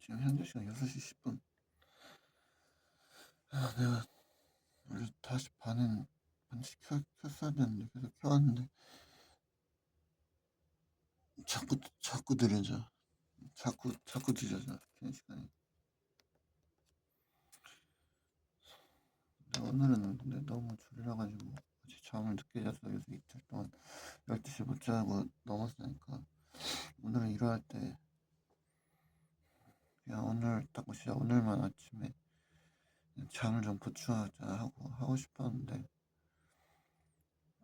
지금 현재 시간 6시 10분. 내가 원래 다시 반드시 켰어야 되는데 계속 켜왔는데 자꾸 느려져. 자꾸 뒤져져. 켜는 시간이. 오늘은 근데 너무 졸려가지고 어제 잠을 늦게 자서 요새 이틀 동안 12시 못 자고 넘었으니까 오늘은 일어날 때 그냥 오늘 딱 진짜 오늘만 아침에 잠을 좀 보충하자 하고 싶었는데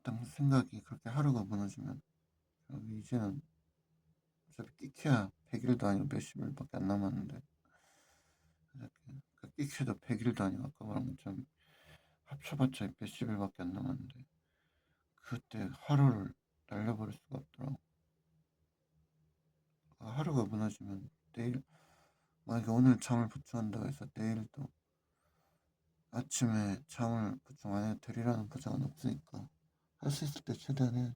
딱 생각이 그렇게 하루가 무너지면 이제는 어차피 끼켜야 100일도 아니고 몇십 일밖에 안 남았는데 끼켜도 100일도 아니고 아까 말한 것처럼 합쳐봤자 몇십 일밖에 안 남았는데 그때 하루를 날려버릴 수가 없더라고. 하루가 무너지면 내일 만약에 오늘 잠을 보충한다고 해서 내일도 아침에 잠을 보충 안 해도 되리라는 보장은 없으니까 할 수 있을 때 최대한 해야지.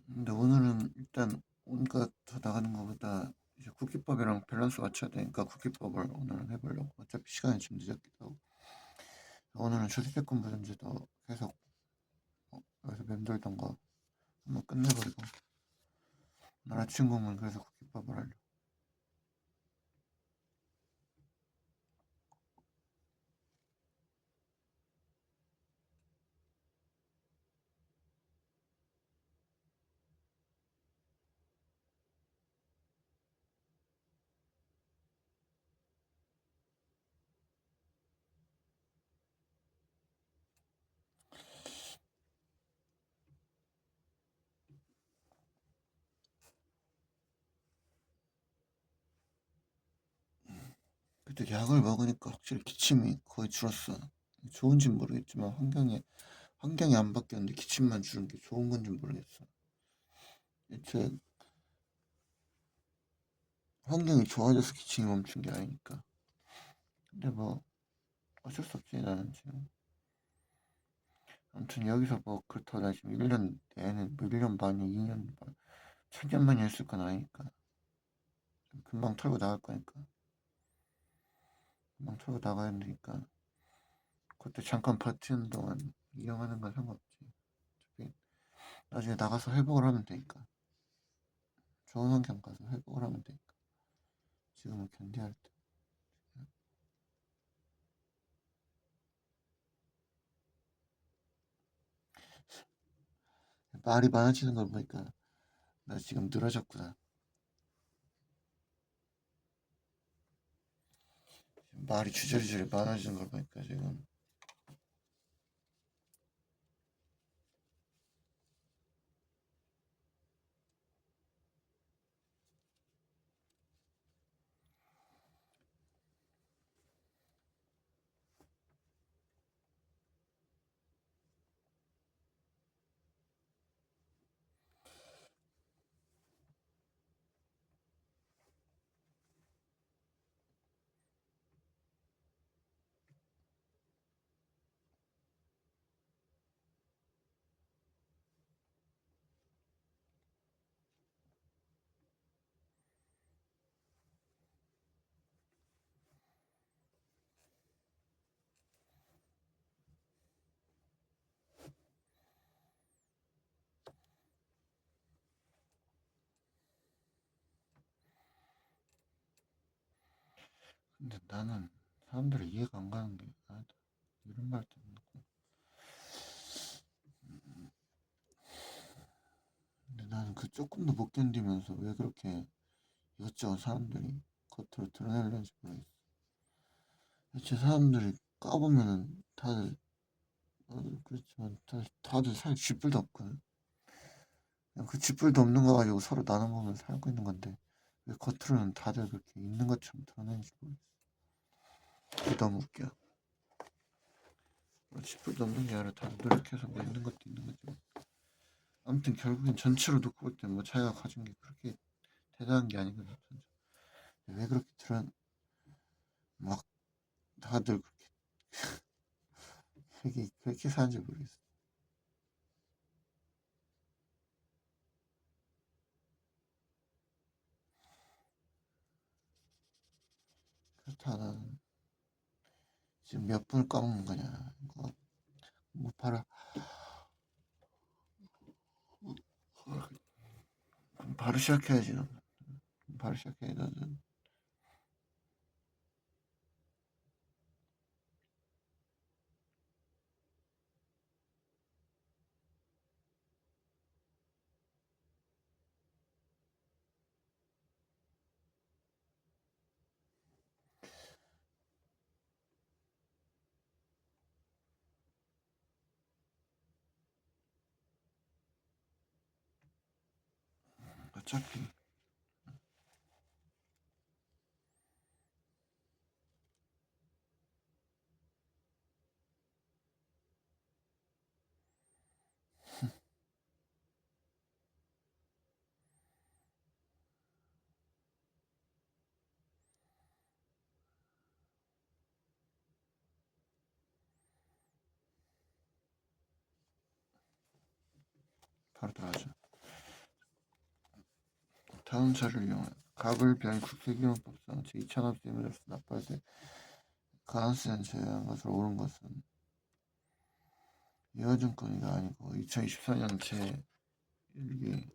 근데 오늘은 일단 온갖 더 나가는 것보다 이제 국기법이랑 밸런스 맞춰야 되니까 국기법을 오늘은 해보려고. 어차피 시간이 좀 늦었기도 하고 오늘은 주택권 부전제도 계속 여기서 맴돌던 거 한번 끝내버리고 오늘 아침 공부는 그래서 국기법을 하려고. 그때 약을 먹으니까 확실히 기침이 거의 줄었어. 좋은진 모르겠지만 환경이 안 바뀌었는데 기침만 줄은 게 좋은 건지 모르겠어. 대체 환경이 좋아져서 기침이 멈춘 게 아니니까. 근데 뭐 어쩔 수 없지 나는 지금. 아무튼 여기서 뭐 그렇다고 나 지금 1년 내내 뭐 1년 반이 2년 반 천년 만에 했을 건 아니니까 금방 털고 나갈 거니까 금방 털고 나가야 되니까 그때 잠깐 버티는 동안 이용하는 건 상관없지. 어차피 나중에 나가서 회복을 하면 되니까 좋은 환경 가서 회복을 하면 되니까 지금은 견뎌야 할 때. 말이 많아지는 걸 보니까 나 지금 늘어졌구나. 말이 주저리주저리 많아지는 걸 보니까 지금. 근데 나는 사람들이 이해가 안 가는 게 이런 말 듣는 거. 근데 나는 그 조금도 못 견디면서 왜 그렇게 이것저것 사람들이 겉으로 드러내려는지 모르겠어. 대체 사람들이 까보면은 다들 그렇지만 다들 살 쥐뿔도 없거든. 그냥 그 쥐뿔도 없는 거 가지고 서로 나눠보면 살고 있는 건데 왜 겉으로는 다들 그렇게 있는 것처럼 드러내는지 모르겠어. 그게 너무 웃겨. 쥐뿔도 없는 게 아니라 다들 노력해서 뭐 있는 것도 있는 거지. 아무튼 결국엔 전체로 놓고 볼 때 뭐 자기가 가진 게 그렇게 대단한 게 아니거든. 왜 그렇게 막 다들 그렇게 사는지 모르겠어. 타는 지금 몇 분을 까먹는 거냐. 이거 뭐 바로 시작해야지. 너. 바로 시작해. 너는 어차피 바로 들어가자. 다음 차를 이용해 갑을 변 국세기용법상 제2찬압세무로서 납부할 때 가산세는 제외한 것으로 옳은 것은 이화증권이가 아니고 2024년 제1기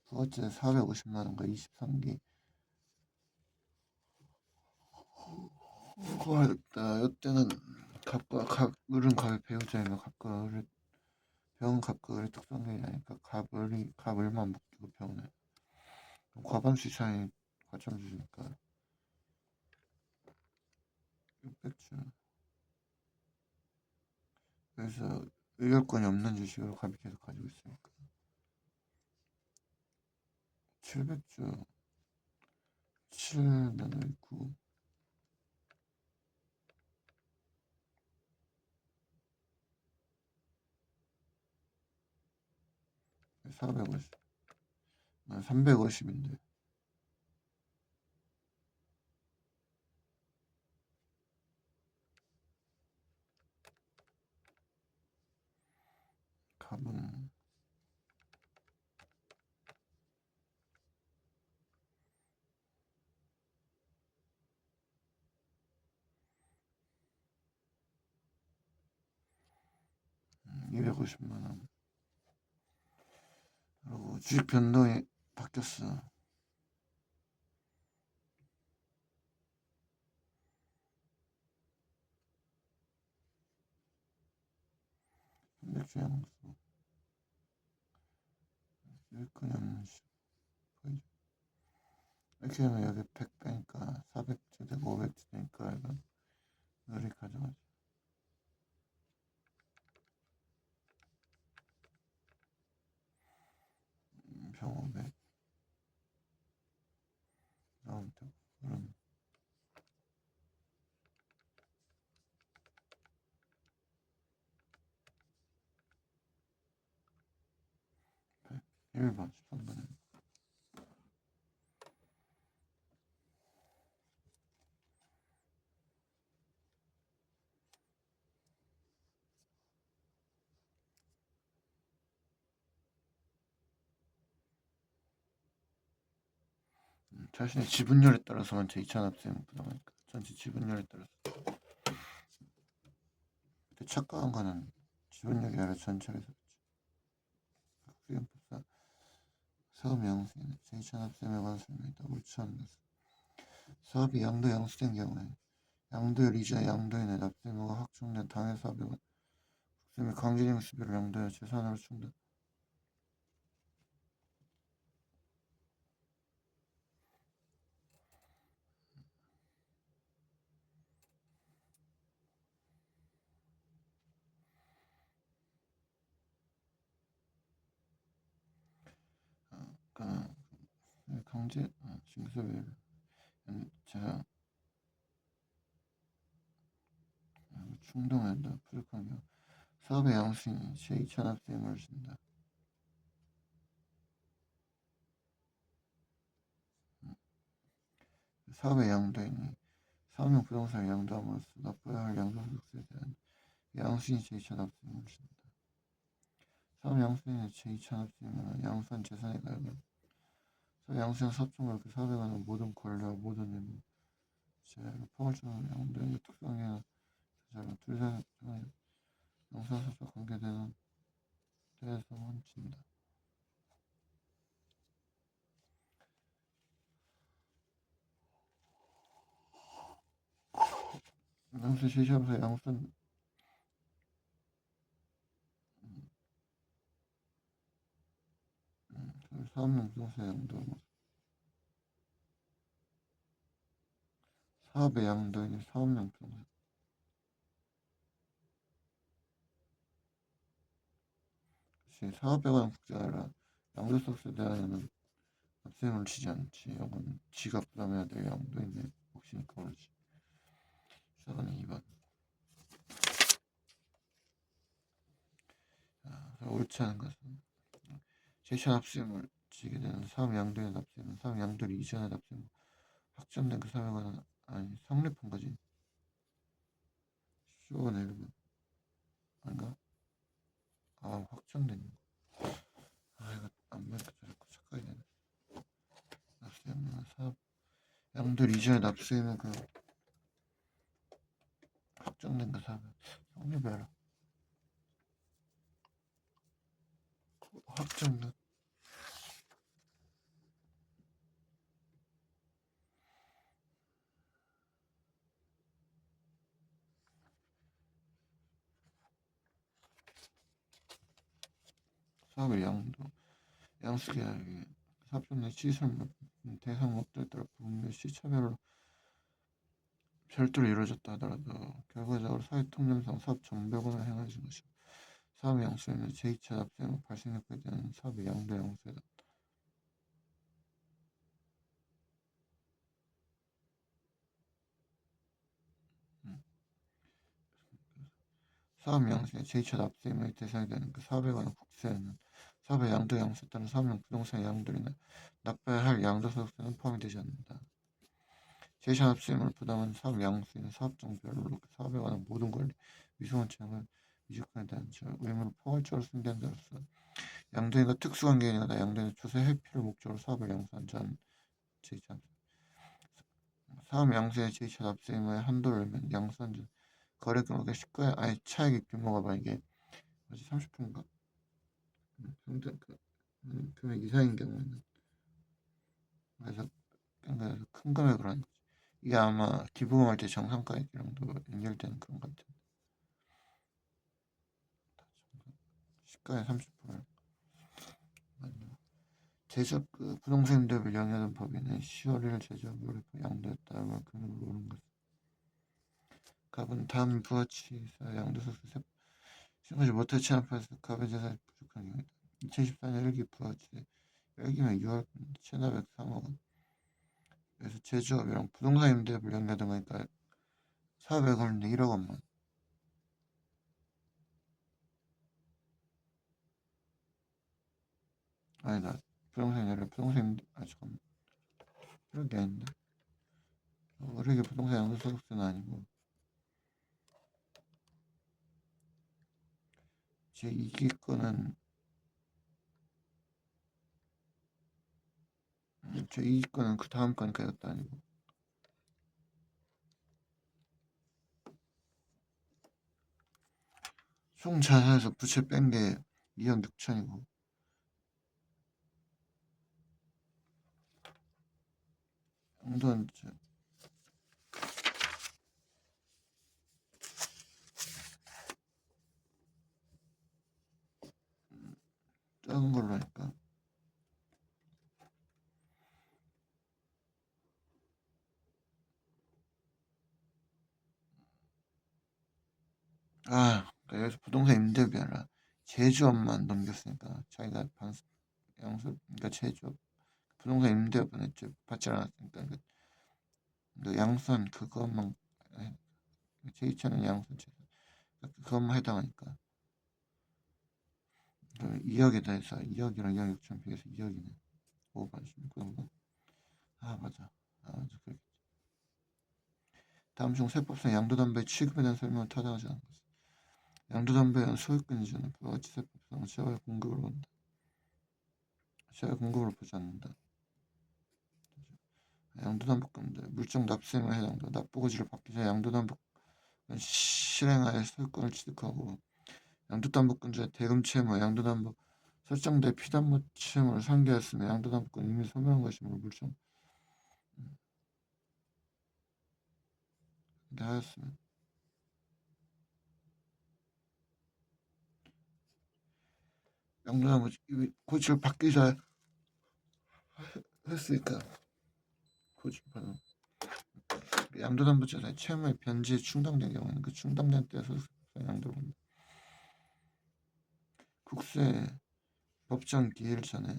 부가세 450만원과 23기 고하였다. 이때는 갑과 을은 갑의 배우자이며 갑과 을의 병은 갑과 을의 특성이 아니까 갑을만 묶이고 병은 과반수 이상이 과점수니까 600주. 그래서 의결권이 없는 주식으로 갑이 계속 가지고 있으니까 700주 7 나누기 9 450 350인데 갑은 250만원. 그리고 주식 변동이 바뀌었어. 300주 양수 일꾼이 없는 시 보이죠? 이렇게 하면 여기 100 빼니까 400주 되고 500주 되니까 이건 을이 가져가지. 병 500 나오면 되고 그럼 1번 13번에 자신의 지분율에 따라서만 제2찬압세는 부담하니까 전체 지분율에 따라서. 그때 착각한 거는 지분율이 아니라 전체에서 국세법상 사업 양수에는 제2찬압세에 관한 설명이 있다. 옳지 않은 것은 사업이 양도 양수된 경우에 양도율 이자 양도인의 납세 의무가 확정된 당해 사업에 국세 및 강제징용 수비를 양도하여 재산으로 충당. 그러니까 강제 징수비를 제가 충당한다. 부족한 경우 사업의 양수인이 제2찬압세 의무를 진다. 사업의 양도인이 사업용 부동산을 양도함으로써 납부해야 할 양도소득세에 대한 양수인 제2찬압세 의무를 진다. 사업 양수인의 제2찬압세 의무는 양수한 재산에 가하면 양수형 사업종을 그 사업에 모든 권리와 모든 의무 포괄적으로 양도의 특성이나 둘 사이 양수사업과 관계되는 데에서 훔친다. 양수 제시하면서 양수는 사업용 부동산 양도 사업의 양도인 사업용 부동산 사업에 관한 국제가 아니라 양도소득세 대하여는 납세금을 지지 않지. 이건 지가 부담해야 될 양도인의 몫이니까 그렇지. 수사관의 2번. 옳지 않은 것은 제시한 납세금을 지게 되는 사업 양도의 납세는 사업 양도를 이전의 납세금 확정된 그 사업에 관한 아니 성립한 거지. 수원의 1번 아닌가? 아 확정된 거. 아 이거 안 맞다. 자꾸 착각이 되네. 납세금은 사업 양도를 이전의 납세는 그 확정된 그 사업에 성립해라. 확정된 사업의 양도 양수계약이 사업종 내 시설 대상 업체에 따라 부분 및 시차별로 별도로 이루어졌다 하더라도 결과적으로 사회통념상 사업 정배분을 행하신 것이 사업의 양수에는 제2차 납세금 발생했게 되는 사업의 양도 양수에다 사업 양수의 제2차 납세금의 대상이 되는 그 사업에 관한 국세에는 사업의 양도 양수에 따른 사업용 부동산 양도리나 납부해야 할 양도소득세는 포함이 되지 않는다. 제2차 납세금을 부담한 사업 양수인 사업종별로 그 사업에 관한 모든 권리, 위소원 채용을 위조권에 대한 의무를 포괄적으로 승계한다로서 양도인과 특수관계인이나 양도인의 조세 회피를 목적으로 사업을 양수한 자는 제2차 사업 양수의 제2차 납세금의 한도를 열면 양수한 자 거래 금액의 시가의 아예 차액의 규모가 만약에 30%인가 평균 금액 이상인 경우에는 그래서 큰 금액으로 하는 거지. 이게 아마 기부금할 때 정상가액이랑도 연결되는 그런 것 같은데 시가의 30%를 제적 그 부동산 임대업을 영위하던 법인은 10월 1일 제적으로 양도했다고 금액을 오른 것. 갑은 다음 부가치사 양도소득세 신고지 못해 체납해서 갑의 재산이 부족한 경우이다. 2014년 1기 부가치 1기면 6월 1,403억 원. 그래서 제조업이랑 부동산 임대업을 연계하던 거니까 사업에 걸리는데 1억 원만. 아니다. 부동산이 아니라 부동산 임대 잠깐만. 그런 게 아닌데. 어르게 부동산 양도소득세는 아니고 제 2기 거는 제 2기 거는 그 다음 거니까 이것도 아니고 총 자산에서 부채 뺀 게 2억 6천이고 정도는 작은 걸로 하니까 그러니까 여기서 부동산 임대업이 아니라 제조업만 넘겼으니까 자기가 양수 그러니까 제조업 부동산 임대업은 애초에 받지 않았으니까 그 양수한 그것만 제2차는 양수제 그것만 해당하니까 2억에 대해서 2억이랑 2억 6천 비해서 2억이네. 5번 그런가? 맞아. 맞아. 다음 중 세법상 양도담보의 취급에 대한 설명을 타당하지 않은 것은 양도담보에는 소유권 이전은 부가가치세법상 시야의 공급으로 본다. 시야의 공급으로 보지 않는다. 양도담보권자 물적 납세임에 해당돼 납부고지를 받기 전에 양도담보권 실행하에 소유권을 취득하고 양도담보권자의 대금 채무, 양도담보 설정된 피담보 채무를 상기하였으며 양도담보권 이미 소멸한 것이므로 물적 하였으며 양도담보 고지를 받기 전에 했으니까 고지를 받은 양도담보자의 채무의 변제에 충당된 경우에는 그 충당된 때에서 양도를 국세 법정 기일 전에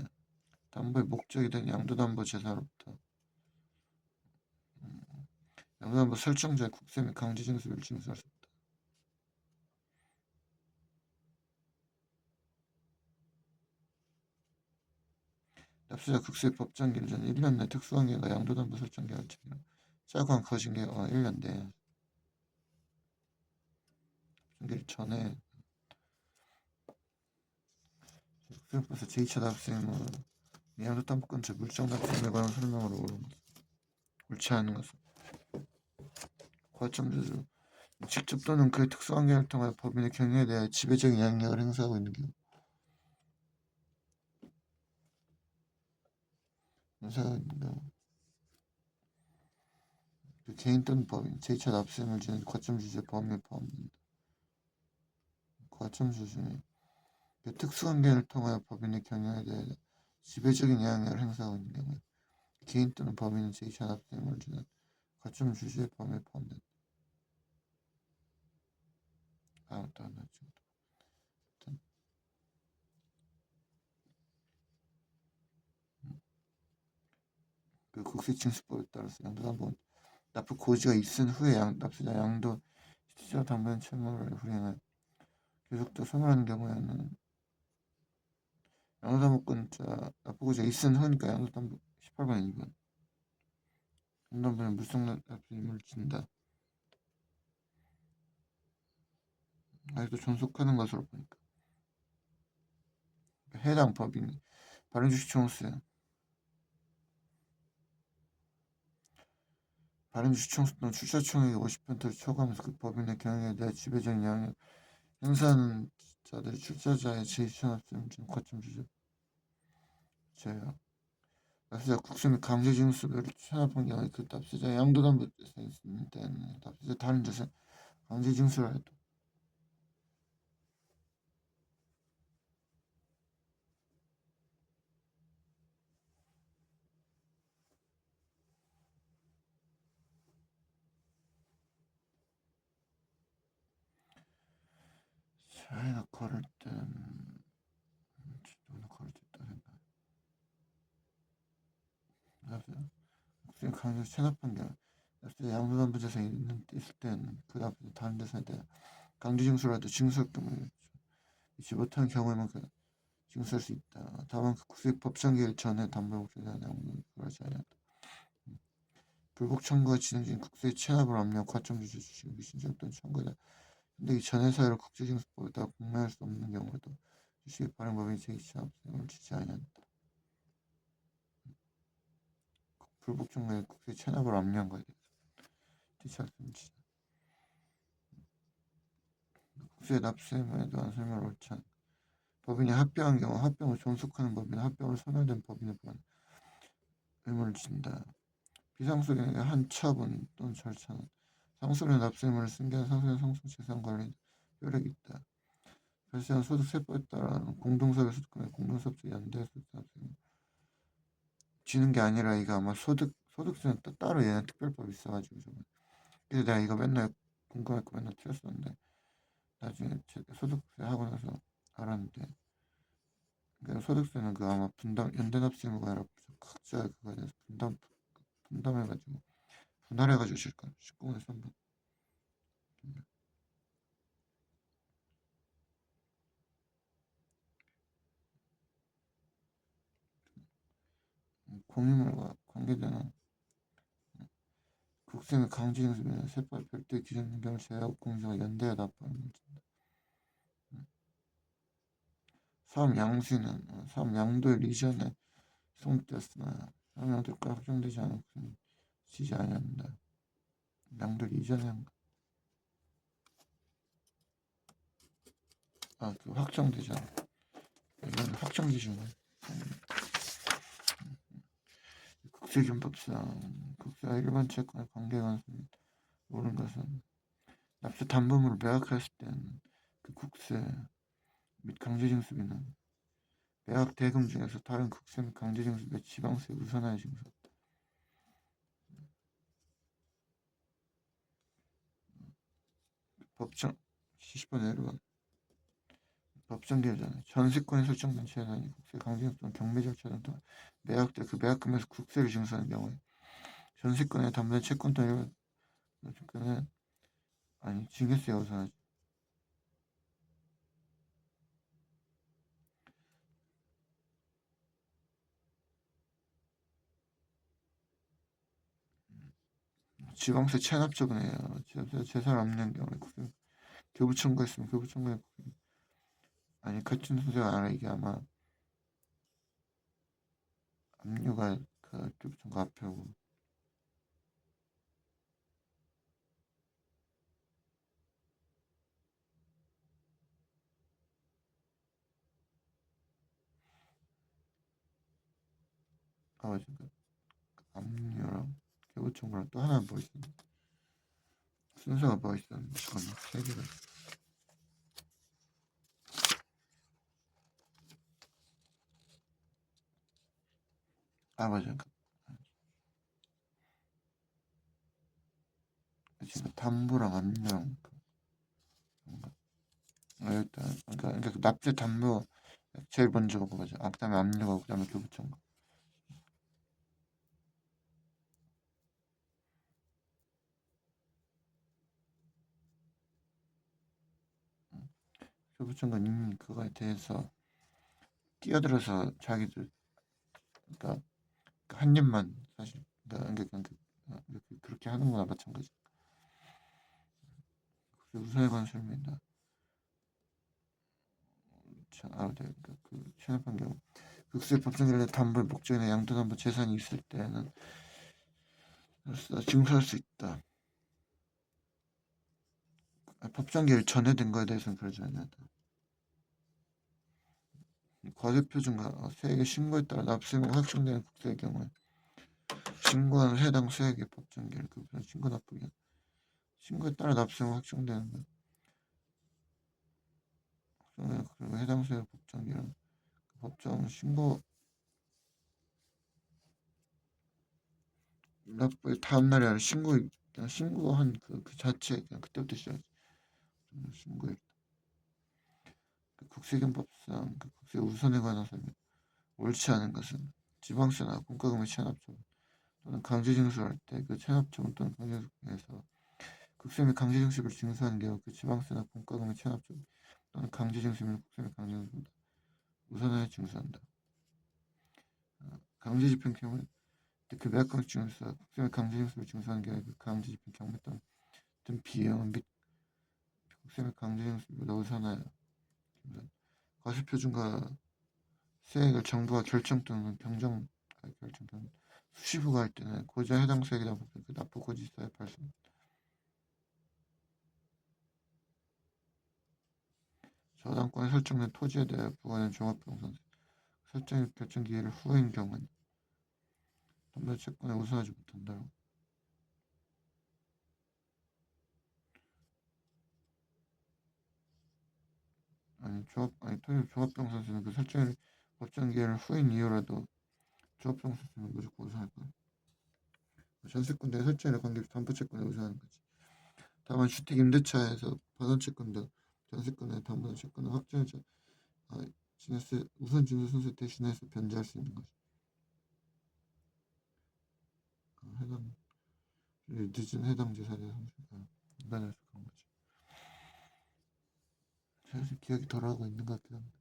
담보의 목적이 된 양도담보 제사로부터 양도담보 설정자의 국세 및 강제징수를 징수할 수 없다. 납세자 국세 법정 기일 전 1년 내 특수관계가 양도담보 설정 계약 체결 짧고 거신 계약은 1년 내 기일 전에 국세법에서 제2차 납세 의무 양도담보권자 물적 납세에 관한 설명으로 옳지 않은 것은 과점주주 직접 또는 그의 특수관계를 통하여 법인의 경영에 대해 지배적인 영향력을 행사하고 있는 경우 그 개인 또는 법인 제2차 납세임을 지는 과점주주의 범위에 포함된다. 과점주주는 그 특수관계를 통하여 법인의 경영에 대해 지배적인 영향력을 행사하고 있는 경우에 개인 또는 법인은 제2차 납세임을 지는 과점주주의 범위에 포함된다. 아무것도 안 하죠. 그 국세징수법에 따라서 양도담보 납부 고지가 있은 후에 납세자 양도 실질적 담보인 채무를 불이행해 계속적 소멸하는 경우에는 양도담보권자 납부 고지가 있은 후니까 양도담보 18번 2번 양도담보는 물성 납부임을 진다. 아직도 존속하는 것으로 보니까 해당 법인 발행주식총수 발행주식총수 또는 출자총액의 50%를 초과하면서 그 법인의 경영에 대해 지배적인 영향을 행사하는 자들이 출자자의 제2차납세임을 지는 과점주주 제외 납세자 국세 및 강제징수를 체납한 경우에 그 납세자 양도담보에 있는 때는 납세자 다른 자산 강제징수를 해도 자기가 걸을 때는 누가 걸을 때 있다 생각 납세자 국세 강제 체납한 경우 납세자 양도담보 자산이 있을 때는 그 납세자 다른 자산에 대한 강제징수를 해도 징수할 경우에 잊지 못하는 경우에만 징수할 수 있다. 다만 그 국세 법정기일 전에 담보목적에 대한 양도를 하지 아니한다. 불복 청구가 진행 중인 국세 체납을 압류한 과점주주 주식을 미신청 또는 청구자 근데 이 전해 사유를 국제징수법에 따라 공매할 수 없는 경우에도 주식의 발행법인 제2차 납세임을 지지 아니한다. 불복 청구에 국세 체납을 압류한 거에 대해서 제2차 납세임을 지지 국세 납세임에 대한 설명을 옳지 않다. 법인이 합병한 경우 합병을 존속하는 법인, 합병을 소멸된 법인에 관한 의무를 진다. 비상속인에게 한 처분 또는 절차는 상속인의 납세의무를 승계한 상속인 상속재산관리 효력이 있다. 발생한 소득세법에 따라 공동사업의 소득금액 공동사업자 연대 소득납세의무 지는 게 아니라 이거 아마 소득세는 따로 얘는 특별법이 있어가지고 저번에 그래서 내가 이거 맨날 궁금했고 맨날 틀렸었는데 나중에 소득세 하고 나서 알았는데 그러니까 소득세는 그 아마 분담 연대납세의무가 아니라 각자 그거에 대해서 분담해가지고 분할해가지고 질 거야. 19분의 3분. 공유물과 관계되는 국세 및 강제징수 및 세법 별도의 기준 변경을 제외하고 공유자가 연대에 납부하는 문제입니다. 사업 양수는 사업 양도의 리전에 성립되었으나 사업 양도가 확정되지 않은 지지 아니한다. 양도리 이전에 한 거. 그 확정되잖아. 이건 확정 기준이야. 국세균법상 국세와 일반 채권의 관계가 모르는 것은 납세 담보물을 매각했을 때는 그 국세 및 강제징수비는 매각 대금 중에서 다른 국세 및 강제징수 및 지방세에 우선하여 징수한다. 법정 70번 예로 법정 계좌는 전세권에 설정된 재산이 국세 강제징수 또는 경매 절차 등 매각 때 그 매각금에서 국세를 징수하는 경우에 전세권에 담보된 채권 또는 일반 채권은 증여세에 우선하지. 지방세 체납적은 해요. 재산을 없는 경우에 국세 교부 청구했으면 교부 청구에 같은 순서가 아니라 이게 아마 압류가 그 교부 청구 앞에 오고 맞아. 압류랑 교부 청구랑 또 하나 뭐 있었는데 순서가 뭐 있었는데 잠깐만 세 개가 맞아. 지금 담보랑 압류랑 일단 그러니까 그 납세 담보 제일 먼저 그거죠. 그다음에 압류가 그다음에 교부 청구. 교부 청구는 이미 그거에 대해서 끼어들어서 자기들 그러니까 한 입만 사실 그렇게 하는 거나 마찬가지. 우선에 관한 설명이다. 네. 그 체납한 경우 국세 법정결에 담보 목적이나 양도담보 재산이 있을 때는 징수할 수 있다. 법정결 전에 된 거에 대해서는 그러지 않는다. 과세표준과 세액의 신고에 따라 납세액이 확정되는 국세의 경우에 신고한 해당 세액의 법정결 신고 납부기 신고에 따라 납세액이 확정되는 것 그리고 해당 세액 법정결은 법정 신고 납부의 다음 날이 아니라 신고한 그 자체 그냥 그때부터 시작하지. 신고일 국세균법상 국세 우선에 관한 설명 옳지 않은 것은 지방세나 공과금의 체납처분 또는 강제징수할 때 그 체납처분 또는 강제징수에서 국세 및 강제징수를 징수하는 경우 그 지방세나 공과금의 체납처분 또는 강제징수 및 국세 및 강제징수보다 우선하여 징수한다. 강제집행 경우는 그 매각금 징수와 국세 및 강제징수를 징수하는 경우에 그 강제집행 경매 또는 등 비용 및 국세 및 강제징수보다 우선하여 과세표준과 세액을 정부가 결정 또는 결정 또는 수시부가 할 때는 고지와 해당 세액이다 보면 그 납부 고지서에 발생. 저당권에 설정된 토지에 대해 부과된 종합병선 설정 결정 기회를 후인 경우는 담보 채권에 우선하지 못한다. 토지 종합병선수는 그 설정 법정 기회를 후인 이유라도 종합병선수는 무조건 우선할 거야. 전세권 내 설정에 관계없이 담보 채권에 우선하는 거지. 다만 주택 임대차에서 반환 채권도 전세권에 담보 채권을 확정해서 진세 우선 진수 순서 대신해서 변제할 수 있는 거지. 해당 늦은 해당 재산의 상승 인간에서 그런 거지. 사실 기억이 덜하고 있는 것 같긴 한데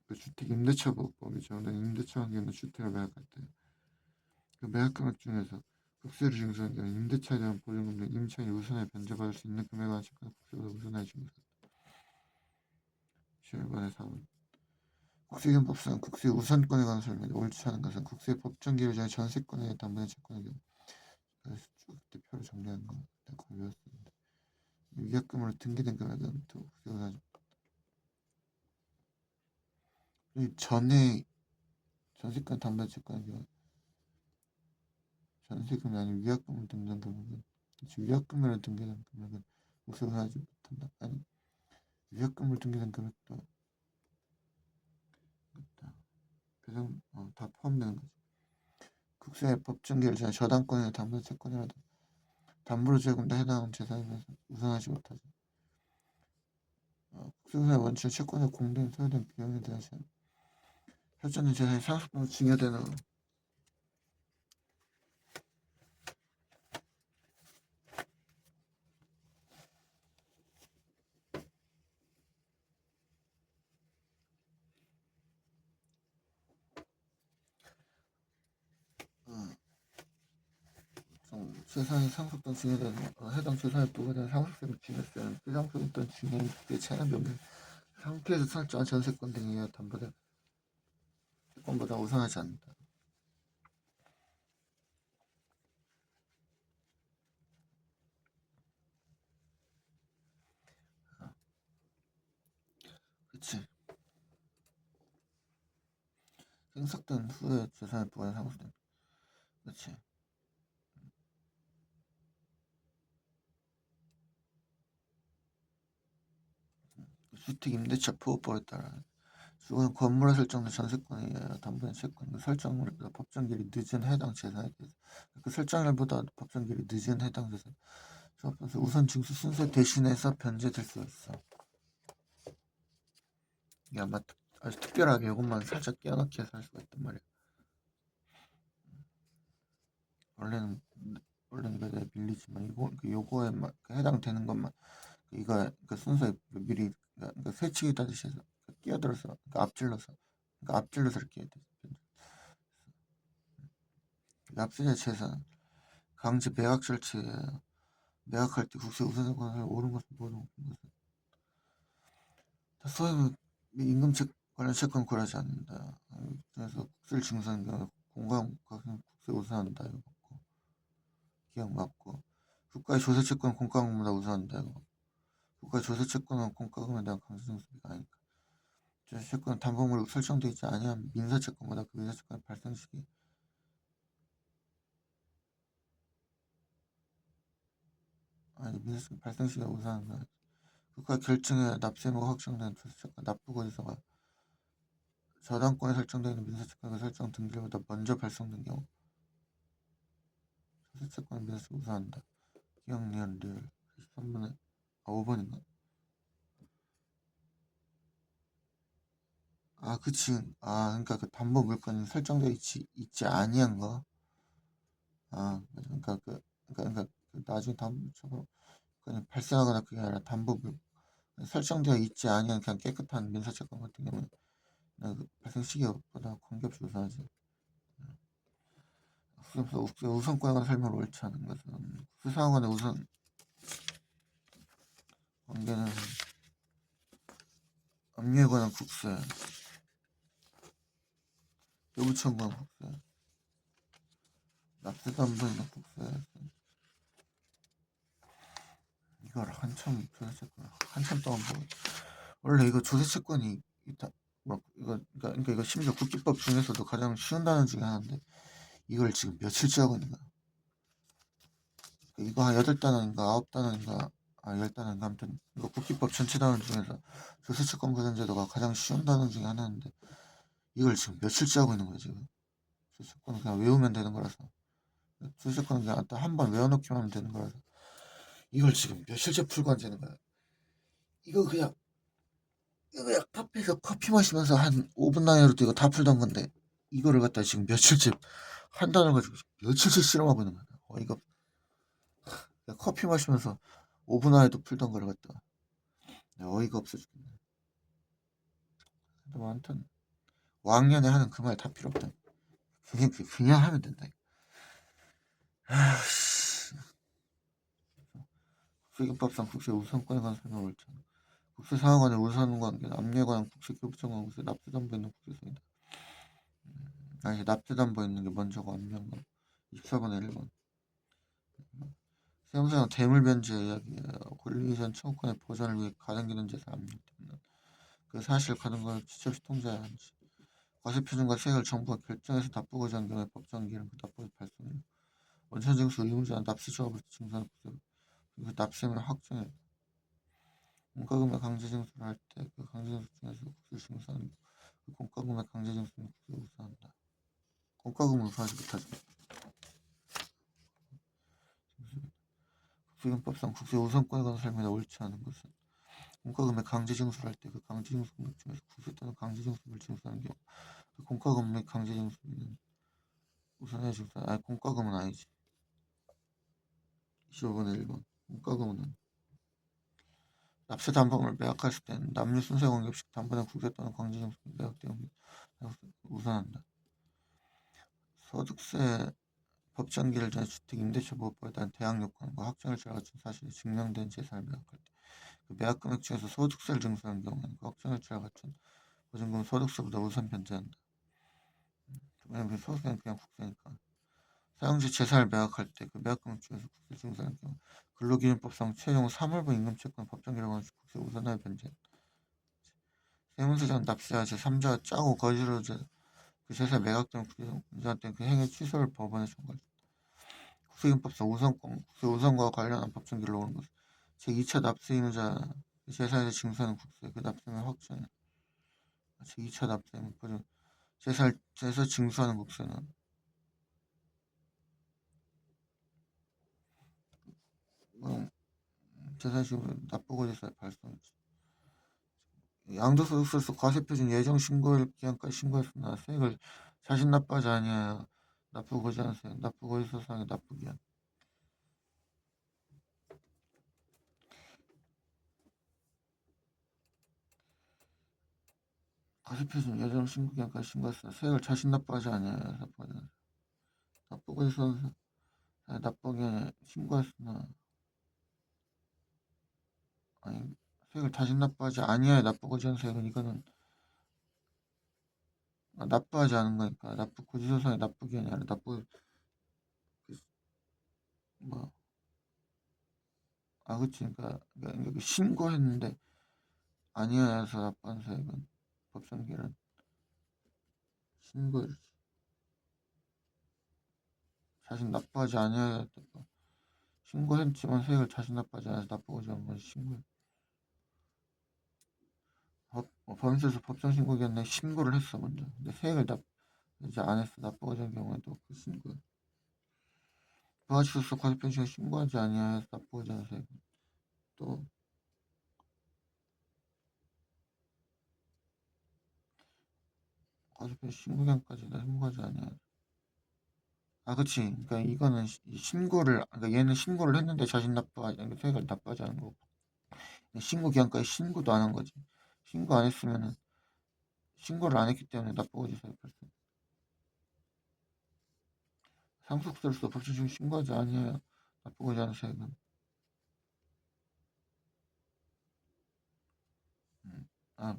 그 주택 임대차 보법이죠. 근데 임대차 관계는 주택을 매각할 때 그 매각 금액 중에서 국세를 징수하는 경우 임대차에 대한 보증금 등 임차인이 우선에 변제받을 수 있는 금액에 관한 채권 국세보다 우선하여 징수한다. 7번에 4번 국세기본법상 국세 우선권에 관한 설명이 옳지 않은 것은 국세 법정기를 정해 전세권에 담보된 채권의 경우 그래서 쭉 대표로 정리하는 거 내가 외웠었는데 위약금으로 등기된 금액은 또 국세 우선 이 전에 전세권 담보된 채권의 경우 전세금이 아닌 위약금으로 등기된 금액은 위약금으로 등기된 금액은 국세 우선하지 못한다. 아니 위약금으로 등기된 금액도 맞다. 배상 다 포함되는 거지. 국세 법정기를 정해 저당권이나 담보된 채권이라도 담보로 제공돼 해당 재산에서 우선하지 못하죠. 국세우선의 원칙은 채권의 공동에 소요된 비용에 대한 혈전된 재산이 상속으로 증여되는 재산이 상속된 증여되는 해당 재산에 부과된 상속세를 증여세는 비상속했던 증여의 채납 명령 상태에서 설정한 전세권 등에 의해 담보된 채권보다 우선하지 않는다. 그치. 생삭된 후에 재산에 부과된 상속세. 그치. 주택 임대차 보호법에 따라 주거는 건물에 설정된 전세권에 의하여 담보된 채권 그 설정일보다 법정기일이 늦은 해당 재산에 대해서 그 설정일보다 법정기일이 늦은 해당 재산 조합해서 우선 징수 순서 대신해서 변제될 수 있어. 이게 아마 아주 특별하게 이것만 살짝 끼워넣기 해서 할 수가 있단 말이야. 원래는 이거 내가 밀리지만 요거에만 해당되는 것만 이거 순서에 미리 새치기 다듯이 해서 끼어들어서 앞질러서 이렇게 해야 돼. 납세자 재산 강제 매각 절차에 매각할 때 국세 우선권을 옳은 것은 모르는 것은 소액 임금 관련 채권 고려하지 않는다. 그래서 국세를 징수하는 경우 공간 국세 우선한다 이거 맞고 기억 맞고 국가의 조세 채권 공과금보다 우선한다 이거 국가의 조세 채권은 공과금에 대한 강제 징수가 아니까 조세 채권은 담보물로 설정되어 있지 아니한 민사 채권보다 그 민사 채권의 발생 시기 민사 채권 발생 시기가 우선한다. 국가 결정에 납세무가 확정된 조세채권 납부고지서가 저당권에 설정되어 있는 민사채권의 설정 등기일보다 먼저 발송된 경우 조세채권은 민사채권 우선한다. 기억니은 를 23번에 5번인가? 그치. 그러니까 그 담보 물건이 설정되어 있지 아니한 거. 그러니까 나중에 담보 처분 발생하거나 그게 아니라 담보 물건 설정되어 있지 아니한 그냥 깨끗한 민사채권 같은 경우는 그 발생 시기보다 관계없이 우선하지. 우선권에 관한 설명을 옳지 않은 것은 수사관의 우선 관계는 압류에 관한 국세, 여부 청구한 국세, 납세담보에 있는 국세. 이걸 한참 동안 보고 원래 이거 조세채권이 있다. 그러니까 이거 심지어 국기법 중에서도 가장 쉬운 단어 중에 하나인데 이걸 지금 며칠째 하고 있는 거야. 이거 한 8단원인가 9단원인가 10단원인가 아무튼 이거 국기법 전체 단원 중에서 조세채권 보전제도가 가장 쉬운 단원 중에 하나인데 이걸 지금 며칠째 하고 있는 거야 지금. 조세채권은 그냥 외우면 되는 거라서 조세채권은 그냥 한 번 외워놓기만 하면 되는 거라서 이걸 지금 며칠째 풀고 앉아있는 거야. 이거 그냥 카페에서 커피 마시면서 한 5분 나이로도 이거 다 풀던 건데 이거를 갖다 지금 며칠째 한 단어 가지고 며칠째 실험하고 있는 거야. 이거 커피 마시면서 5분 안에도 풀던 거를 갖다 어이가 없어 죽겠네. 근데 뭐 아무튼 왕년에 하는 그 말 다 필요 없다. 그냥 하면 된다. 국세기법상 국세 우선권에 관한 설명을 옳잖아. 국세 상하관의 우선 관계는 압류에 관한 국세 교부청 관국세 납세담보 있는 국세성이다. 아니 납세담보 있는 게 먼저고 압류한 거. 24번에 1번. 세무사는 대물변제의 이야기예요. 권리 이전 청구권의 보전을 위해 가등기는 재산 압류 때문에 그 사실 가는 걸 지체 없이 통제해야 하지. 과세표준과 세액을 정부가 결정해서 납부고자 한 경우에 법정기일은 그 납부의 발생이고 원천징수 의무자는 납세조합을 징수하는 국세 그 납세를 확정해 공과금의 강제징수를 할 때 그 강제징수 중에서 국세를 징수하는 그 공과금의 강제징수는 국세를 우선한다. 공과금을 우선하지 못하죠. 국세균법상 국세 우선권에 관한 설명이 옳지 않은 것은 공과금의 강제징수를 할 때 그 강제징수 금액 중에서 국세 또는 강제징수를 징수하는 경우 그 공과금의 강제징수는 우선해 징수 아니 공과금은 아니지. 25번에 1번 공과금은 납세 담보물을 매각했을 때는 남녀 순세 관계 없이 담보된 국세 또는 강제징수를 매각되는 우선한다. 소득세 법정기일 전에 주택 임대차 보호법에 따른 대항 요건과 확정일자를 갖춘 사실이 증명된 재산을 매각할 때 그 매각 금액 중에서 소득세를 징수하는 경우에는 그 확정일자를 갖춘 보증금 소득세보다 우선 변제한다. 왜냐면 소득세는 그냥 국세니까. 사용자 재산을 매각할 때 그 매각 금액 중에서 국세 징수하는 경우 근로기준법상 최종 3월분 임금채권 법정기일에 관한 국세 우선하여 변제. 세무서장 납세자 제3자가 짜고 거짓으로 그 재산 매각된 국세자한테 그 행위 취소를 법원에 청구할 국세균법상 우선권, 국세 우선과 관련한 법정기일로 오는 것은 제2차 납세 의무자 재산에서 징수하는 국세 그 납세면 확정 제2차 납세 의무 재산에서 징수하는 국세는 재산식으로 납부고지서에 발송이지. 양도소득세에서 과세표준 예정신고일 기한까지 신고했으나 세액을 자신 납부하지 아니하여 납부고지한 세액 납부고지서상의 납부기한 과세표준 예정신고 기한까지 신고했으나 세액을 자신 납부하지 아니하여 납부고지서상의 납부기한에 신고했으나 아니 세액을 자신 납부하지 아니하여 납부고지한 세액은 이거는 납부하지 않은 거니까 납부고지서상의 납부기한이 아니라 뭐 그치. 그러니까 신고했는데 아니어서 납부한 세액은 법정기일은 신고일 자신 납부하지 아니어야 됐고 신고했지만 세액을 자신 납부하지 않아서 납부하지 않은 것이 신고일. 법인세에서 법정 신고 기간에 신고를 했어 먼저. 근데 세액을 이제 안 했어. 납부하지 않은 경우에도 그 신고일. 부가치소득 과세표준에 신고하지 아니하여서 납부하지 않은 세액은 또 과세표 신고 기간까지 신고하지 아니하여 그치. 그러니까 이거는 그러니까 얘는 신고를 했는데 자신 납부하지 않고 세액을 납부하지 않은 거고 신고 기한까지 신고도 안 한 거지. 신고 안 했으면은 신고를 안 했기 때문에 납부고지서에 발생. 상속세로서 법정 중 신고하지 아니하여 납부고지 않은 세액은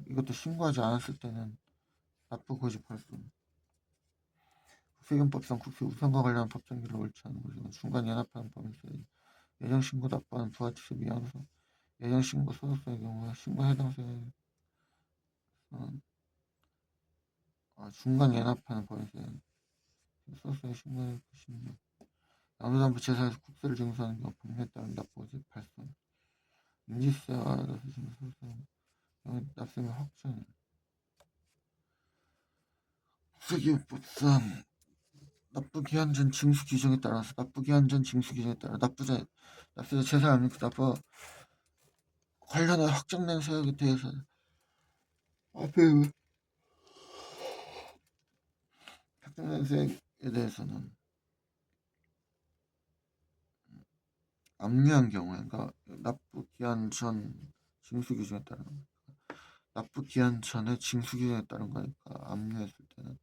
이것도 신고하지 않았을 때는 납부고지 발생. 국세균법상 국세 우선과 관련한 법정기를 옳지 않은 것이고 중간 연합하는 법인세 예정신고 납부하는 부가치세 미양서 예정신고 소득세의 경우에 신고 해당 세액은 중간 연합하는 법인세 소득세 신고의 신고 양도담보 재산에서 국세를 징수하는 경우 법률에 따른 납부고지 발생. 인지세와 소득세는 납세면 확정. 국세기준법상 납부기한 전 징수 규정에 따라서 납부기한 전 징수 규정에 따라 납세자 재산 압류 납부 관련해 확정된 세액에 대해서 앞에 확정된 세액에 대해서는 압류한 경우에 그러니까 납부기한 전 징수 규정에 따른 납부기한 전에 징수 규정에 따른 거니까 압류했을 때는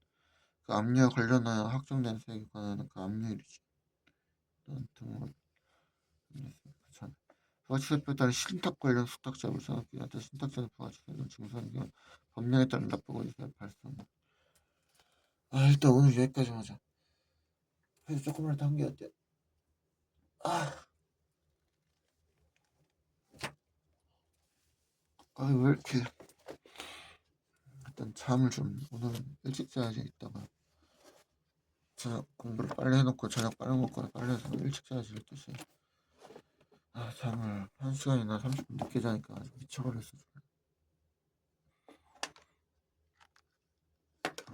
그 압류와 관련하여 확정된 세액에 관한 그 압류일이지. 등을 그렇잖아. 부가치세법에 따른 신탁 관련 숙탁자를 산업기관한테 신탁자는 부가치세는 증서하는 경우 법령에 따른 납부거래세 발생. 일단 오늘 여기까지 하자. 그래도 조금이라도 한 게 어때? 왜 이렇게 일단 잠을 좀 오늘은 일찍 자야지. 이따가 저녁 공부를 빨리 해놓고 저녁 빨리 먹거나 빨리 해서 일찍 자야지. 12시에 잠을 1시간이나 30분 늦게 자니까 아주 미쳐버렸어.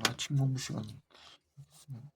아침 공부 시간이 있으면